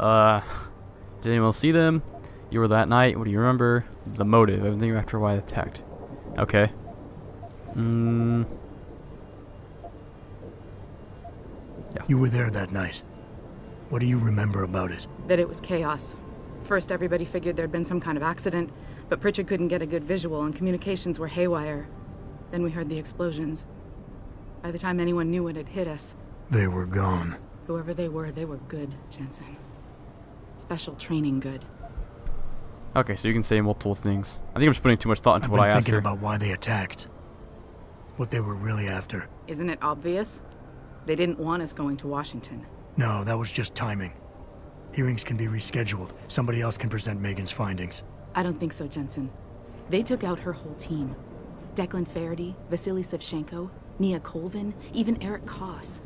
Did anyone else see them? You were that night. What do you remember? The motive. Everything after why they attacked. Okay. Yeah. You were there that night. What do you remember about it? That it was chaos. First, everybody figured there'd been some kind of accident, but Pritchard couldn't get a good visual and communications were haywire. Then we heard the explosions. By the time anyone knew what had hit us... They were gone. Whoever they were good, Jensen. Special training good. Okay, so you can say multiple things. I think I'm just putting too much thought into what I asked her. I've been thinking about why they attacked. What they were really after. Isn't it obvious? They didn't want us going to Washington. No, that was just timing. Hearings can be rescheduled. Somebody else can present Megan's findings. I don't think so, Jensen. They took out her whole team. Declan Faraday, Vasily Savchenko, Nia Colvin, even Eric Koss.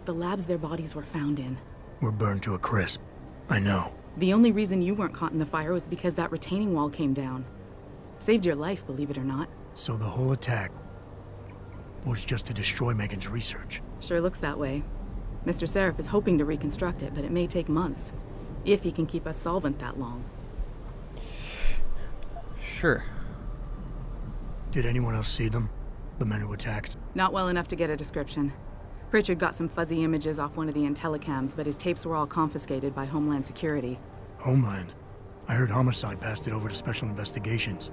The labs their bodies were found in. Were burned to a crisp. I know. The only reason you weren't caught in the fire was because that retaining wall came down. Saved your life, believe it or not. So the whole attack was just to destroy Megan's research. Sure looks that way. Mr. Sarif is hoping to reconstruct it, but it may take months. If he can keep us solvent that long. Sure. Did anyone else see them? The men who attacked? Not well enough to get a description. Pritchard got some fuzzy images off one of the Intellicams, but his tapes were all confiscated by Homeland Security. Homeland? I heard Homicide passed it over to Special Investigations.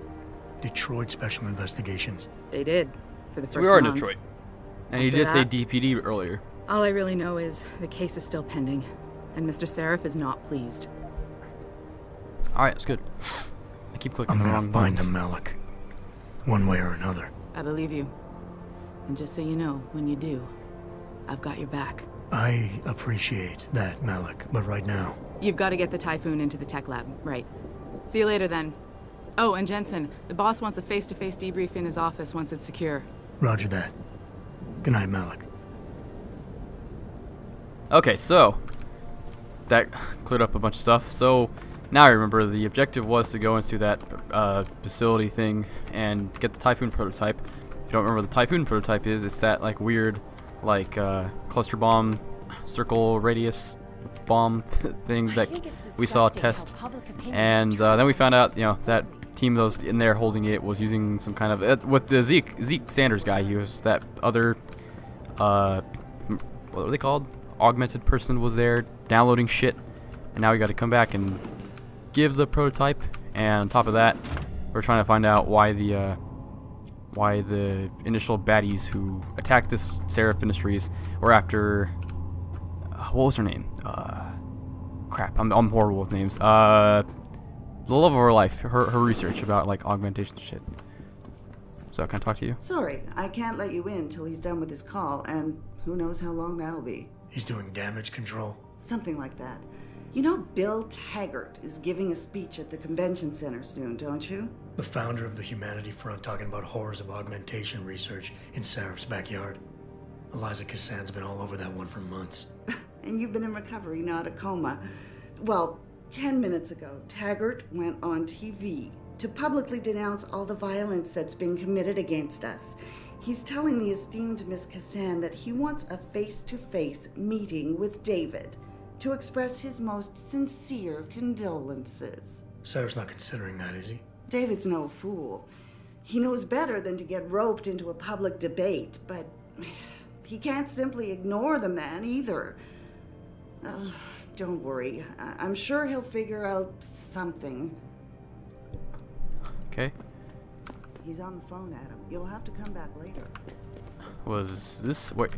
Detroit Special Investigations. They did, for the So first we are in month. Detroit. And you After did say that- DPD earlier. All I really know is the case is still pending, and Mr. Sarif is not pleased. Alright, that's good. I keep clicking I'm the gonna wrong find buttons. them, Malik. One way or another. I believe you. And just so you know, when you do, I've got your back. I appreciate that, Malik, but right now... You've got to get the Typhoon into the tech lab, right. See you later then. Oh, and Jensen, the boss wants a face-to-face debrief in his office once it's secure. Roger that. Good night, Malik. Okay, so that cleared up a bunch of stuff. So now I remember the objective was to go into that facility thing and get the Typhoon prototype. If you don't remember what the Typhoon prototype is, it's that like weird like cluster bomb circle radius bomb thing that we saw test. And then we found out, that team that was in there holding it was using some kind of with the Zeke Sanders guy. He was that other what are they called? Augmented person was there downloading shit, and now we got to come back and give the prototype. And on top of that, we're trying to find out why the initial baddies who attacked this Sarif Industries were after what was her name? Crap, I'm horrible with names. The love of her life, her research about like augmentation shit. So can I talk to you? Sorry, I can't let you in till he's done with his call, and who knows how long that'll be. He's doing damage control. Something like that. You know Bill Taggart is giving a speech at the convention center soon, don't you? The founder of the Humanity Front talking about horrors of augmentation research in Sarif's backyard. Eliza Cassan's been all over that one for months. And you've been in recovery, not a coma. Well, 10 minutes ago, Taggart went on TV to publicly denounce all the violence that's been committed against us. He's telling the esteemed Miss Cassan that he wants a face-to-face meeting with David to express his most sincere condolences. Sarif's not considering that, is he? David's no fool. He knows better than to get roped into a public debate, but he can't simply ignore the man either. Don't worry. I'm sure he'll figure out something. Okay. He's on the phone, Adam. You'll have to come back later. Was this wait?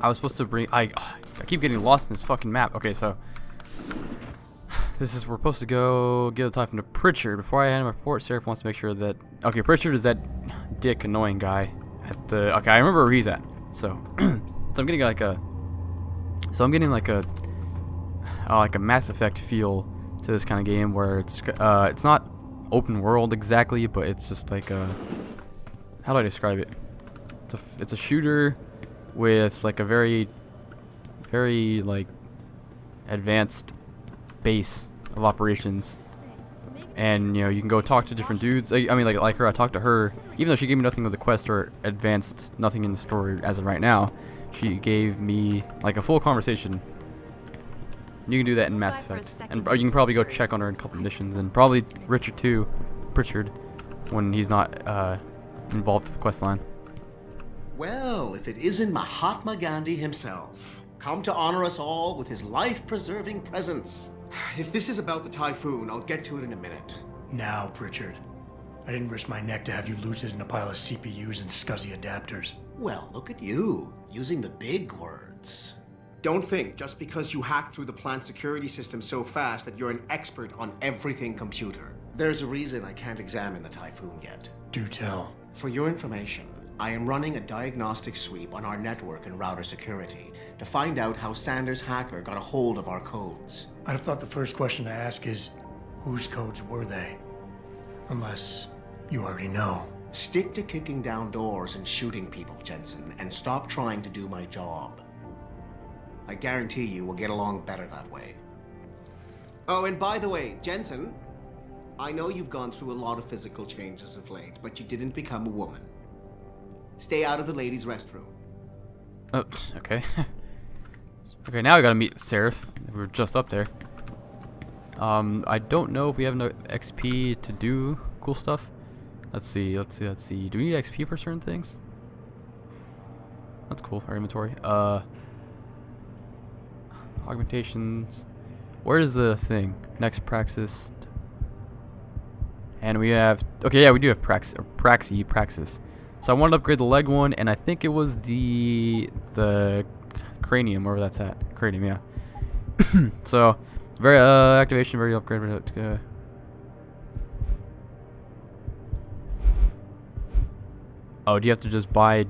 I was supposed to bring. I keep getting lost in this fucking map. Okay, so this is we're supposed to go get a Typhoon to Pritchard. Before I hand him a report, Sarif wants to make sure that Pritchard is that dick annoying guy at the. Okay, I remember where he's at. So I'm getting like a Mass Effect feel to this kind of game where it's not open world exactly, but it's just like how do I describe it? It's a shooter with like a very like advanced base of operations, and you can go talk to different dudes. I mean like her, I talked to her even though she gave me nothing with the quest or advanced nothing in the story as of right now. She gave me like a full conversation You can do that in Mass Effect, and you can probably go check on her in a couple missions, and probably Richard too, Pritchard, when he's not involved with the quest line. Well, if it isn't Mahatma Gandhi himself, come to honor us all with his life-preserving presence. If this is about the typhoon, I'll get to it in a minute. Now, Pritchard. I didn't risk my neck to have you lose it in a pile of CPUs and scuzzy adapters. Well, look at you, using the big words. Don't think just because you hacked through the plant security system so fast that you're an expert on everything computer. There's a reason I can't examine the typhoon yet. Do tell. For your information, I am running a diagnostic sweep on our network and router security to find out how Sanders' hacker got a hold of our codes. I'd have thought the first question to ask is, whose codes were they? Unless you already know. Stick to kicking down doors and shooting people, Jensen, and stop trying to do my job. I guarantee you we'll get along better that way. Oh, and by the way, Jensen, I know you've gone through a lot of physical changes of late, but you didn't become a woman. Stay out of the ladies' restroom. Oh, okay. Okay, now we gotta meet Sarif. We were just up there. I don't know if we have enough XP to do cool stuff. Let's see. Do we need XP for certain things? That's cool. Our inventory. Augmentations. Where is the thing? Next praxis. And we have. Okay, yeah, we do have praxis. So I wanted to upgrade the leg one, and I think it was the cranium, wherever that's at. Cranium, yeah. So very activation, very upgrade. Oh, do you have to just buy?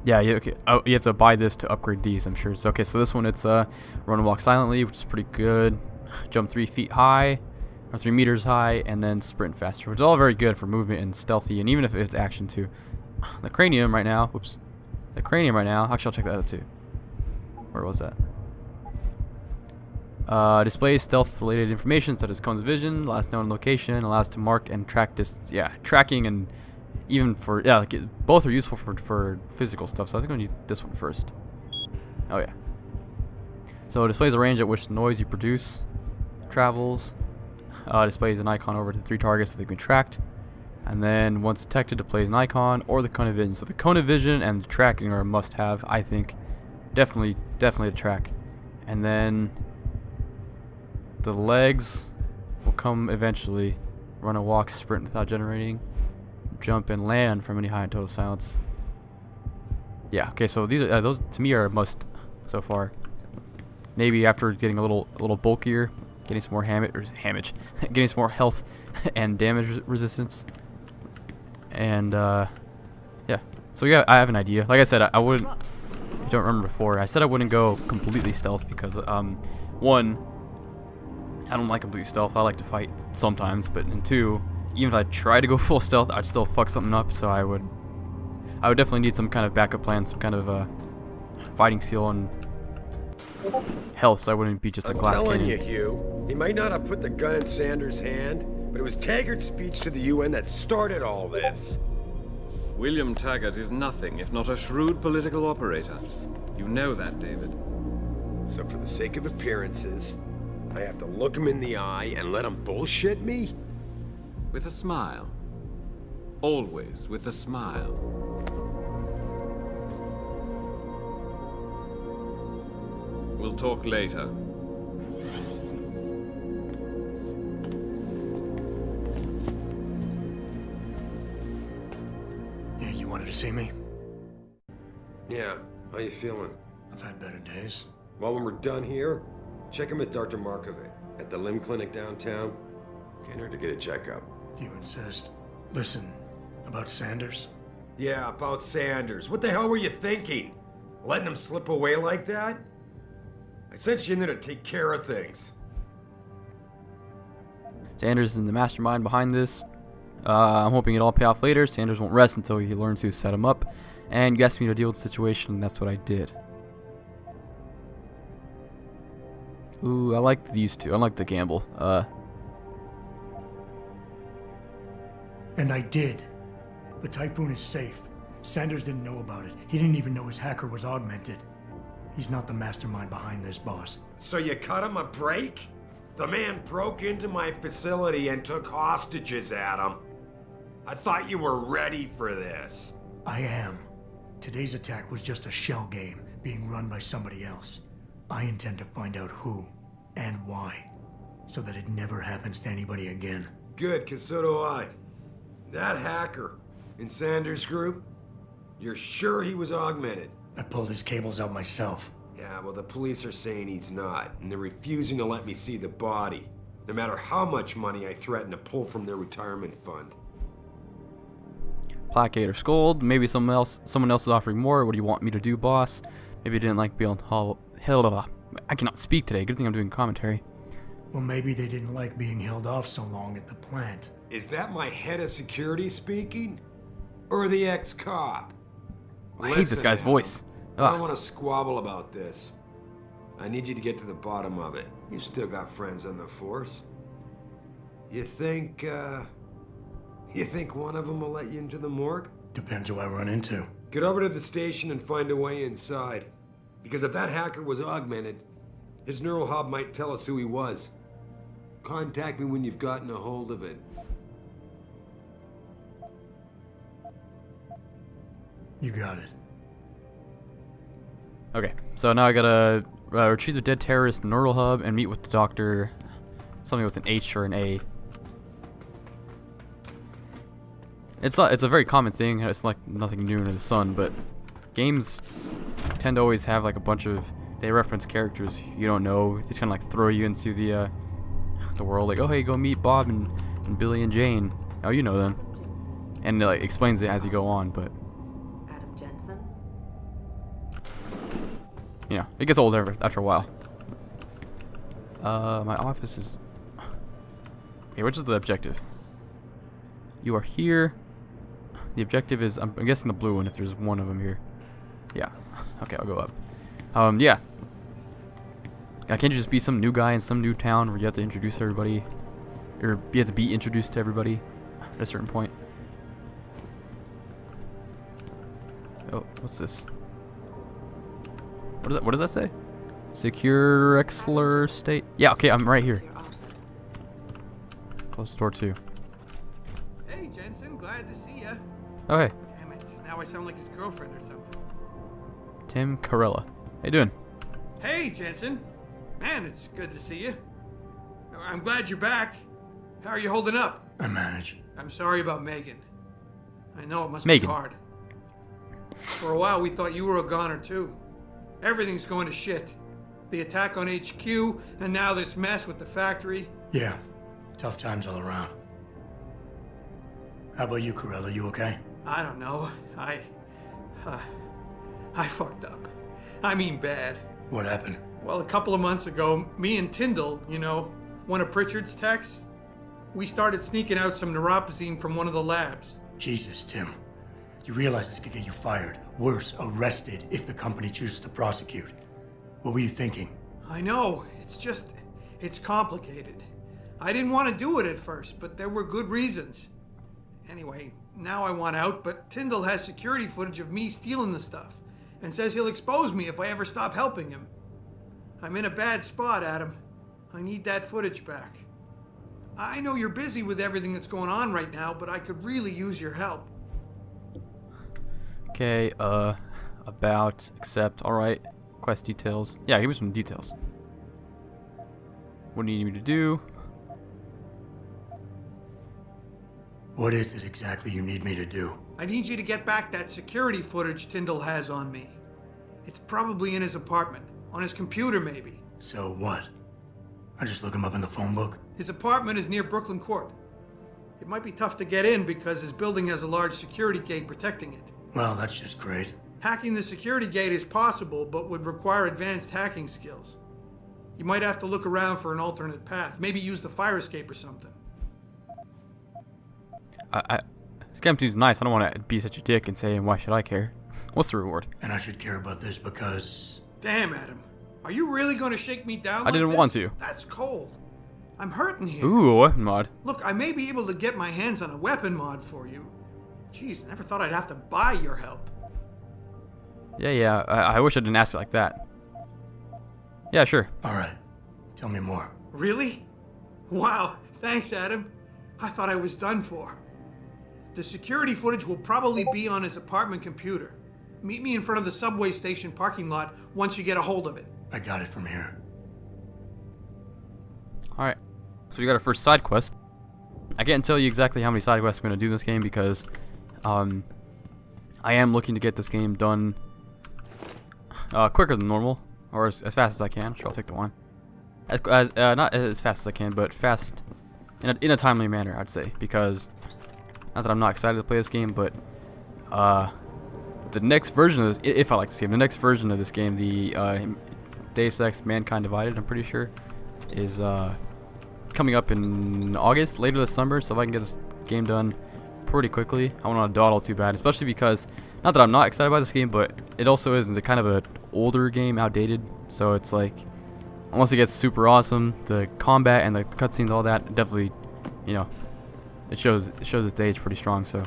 Yeah, okay. Oh, you have to buy this to upgrade these, I'm sure. So okay, so this one it's run and walk silently, which is pretty good. Jump 3 feet high, or 3 meters high, and then sprint faster, which is all very good for movement and stealthy, and even if it's action too. The cranium right now, whoops. The cranium right now, actually I'll check that out too. Where was that? Displays stealth-related information such as cones of vision, last known location, allows to mark and track distance. Yeah, tracking and even for like both are useful for physical stuff. So I think I need this one first. Oh yeah. So it displays the range at which the noise you produce travels. Displays an icon over to 3 targets that they can be tracked, and then once detected, it displays an icon or the cone of vision. So the cone of vision and the tracking are a must-have, I think. Definitely to track, and then the legs will come eventually. Run a walk, sprint without generating, jump and land from any height in total silence. Yeah, okay, so these are, those to me are a must so far. Maybe after getting a little bulkier, getting some more getting some more health and damage resistance. And yeah. So yeah, I have an idea. Like I said, I wouldn't, if you don't remember before, I said I wouldn't go completely stealth because one, I don't like complete stealth. I like to fight sometimes, but and two, even if I try to go full stealth, I'd still fuck something up. So I would definitely need some kind of backup plan, some kind of fighting skill and health, so I wouldn't be just a glass cannon. I'm telling you, Hugh, he might not have put the gun in Sanders' hand, but it was Taggart's speech to the UN that started all this. William Taggart is nothing if not a shrewd political operator. You know that, David. So for the sake of appearances, I have to look him in the eye and let him bullshit me? With a smile. Always with a smile. We'll talk later. Yeah, you wanted to see me? Yeah, how you feeling? I've had better days. Well, when we're done here, check him with Dr. Markovic at the limb clinic downtown. Can't hurt to get a checkup. If you insist. Listen, about Sanders? Yeah, about Sanders. What the hell were you thinking? Letting him slip away like that? I sent you in there to take care of things. Sanders is the mastermind behind this. I'm hoping it'll all pay off later. Sanders won't rest until he learns to set him up. And you asked me to deal with the situation, and that's what I did. Ooh, I like these two. I like the gamble. And I did. The Typhoon is safe. Sanders didn't know about it. He didn't even know his hacker was augmented. He's not the mastermind behind this, boss. So you cut him a break? The man broke into my facility and took hostages, Adam. I thought you were ready for this. I am. Today's attack was just a shell game being run by somebody else. I intend to find out who and why, so that it never happens to anybody again. Good, 'cause so do I. That hacker in Sanders' group, you're sure he was augmented? I pulled his cables out myself. Yeah, well, the police are saying he's not, and they're refusing to let me see the body, no matter how much money I threaten to pull from their retirement fund. Placate or scold. Maybe someone else is offering more. What do you want me to do, boss? Maybe you didn't like being held off. I cannot speak today. Good thing I'm doing commentary. Well, maybe they didn't like being held off so long at the plant. Is that my head of security speaking? Or the ex-cop? I hate this guy's Adam, voice. I don't Ugh. want to squabble about this. I need you to get to the bottom of it. You still got friends on the force. You think one of them will let you into the morgue? Depends who I run into. Get over to the station and find a way inside. Because if that hacker was augmented, his neural hub might tell us who he was. Contact me when you've gotten a hold of it. You got it. Okay, so now I gotta retrieve the dead terrorist neural hub and meet with the doctor. Something with an H or an A. It's a very common thing. It's like nothing new under the sun, but games tend to always have like a bunch of, they reference characters you don't know. They just kind of like throw you into the world, like, oh hey, go meet Bob and Billy and Jane. Oh, you know them, and it like explains it as you go on. But Adam Jensen? you know, it gets old after a while. My office is. Okay, which is the objective? You are here. The objective is, I'm guessing the blue one, if there's one of them here. Yeah. Okay, I'll go up. Yeah. Can't you just be some new guy in some new town where you have to introduce everybody? Or you have to be introduced to everybody at a certain point? Oh, what's this? What does that say? Secure Exler State? Yeah, okay, I'm right here. Your office. Close the door too. Hey, Jensen, glad to see ya. Oh, hey. Damn it, now I sound like his girlfriend or something. Tim Carella. How you doing? Hey, Jensen. Man, it's good to see you. I'm glad you're back. How are you holding up? I manage. I'm sorry about Megan. I know it must Megan. be hard. For a while, we thought you were a goner, too. Everything's going to shit. The attack on HQ, and now this mess with the factory. Yeah, tough times all around. How about you, Corella? You okay? I don't know. I fucked up. I mean bad. What happened? Well, a couple of months ago, me and Tyndall, you know, one of Pritchard's techs, we started sneaking out some neuropozyne from one of the labs. Jesus, Tim. You realize this could get you fired. Worse, arrested if the company chooses to prosecute. What were you thinking? I know. It's complicated. I didn't want to do it at first, but there were good reasons. Anyway, now I want out, but Tyndall has security footage of me stealing the stuff and says he'll expose me if I ever stop helping him. I'm in a bad spot, Adam. I need that footage back. I know you're busy with everything that's going on right now, but I could really use your help. Okay, about, accept, alright. Quest details. Yeah, give me some details. What do you need me to do? What is it exactly you need me to do? I need you to get back that security footage Tyndall has on me. It's probably in his apartment. On his computer, maybe. So what? I just look him up in the phone book? His apartment is near Brooklyn Court. It might be tough to get in because his building has a large security gate protecting it. Well, that's just great. Hacking the security gate is possible, but would require advanced hacking skills. You might have to look around for an alternate path. Maybe use the fire escape or something. This game seems nice. I don't want to be such a dick and say, why should I care? What's the reward? And I should care about this because... Damn, Adam. Are you really going to shake me down I like didn't this? want to. That's cold. I'm hurting here. Ooh, a weapon mod. Look, I may be able to get my hands on a weapon mod for you. Jeez, never thought I'd have to buy your help. Yeah, I wish I didn't ask it like that. Yeah, sure. All right. Tell me more. Really? Wow, thanks, Adam. I thought I was done for. The security footage will probably be on his apartment computer. Meet me in front of the subway station parking lot once you get a hold of it. I got it from here. Alright. So we got our first side quest. I can't tell you exactly how many side quests I'm going to do in this game because I am looking to get this game done quicker than normal, or as fast as I can. Sure, I'll take the one. Not as fast as I can, but fast in a timely manner, I'd say, because not that I'm not excited to play this game, but the next version of this, if I like this game, the next version of this game, the Deus Ex Mankind Divided, I'm pretty sure, is coming up in August, later this summer. So if I can get this game done pretty quickly, I won't want to dawdle too bad, especially because, not that I'm not excited about this game, but it also is kind of an older game, outdated, so it's like, unless it gets super awesome, the combat and the cutscenes, all that, definitely, you know, it shows its age pretty strong. So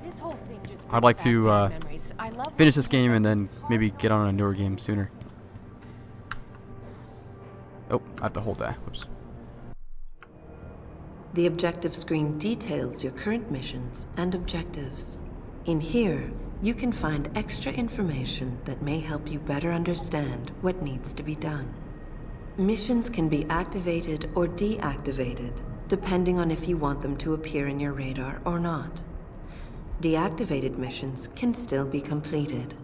This whole thing just I'd like brings to back dead memories. I love finish this game and then maybe get on a newer game sooner. Oh, I have to hold that. Whoops. The objective screen details your current missions and objectives. In here, you can find extra information that may help you better understand what needs to be done. Missions can be activated or deactivated, depending on if you want them to appear in your radar or not. Deactivated missions can still be completed.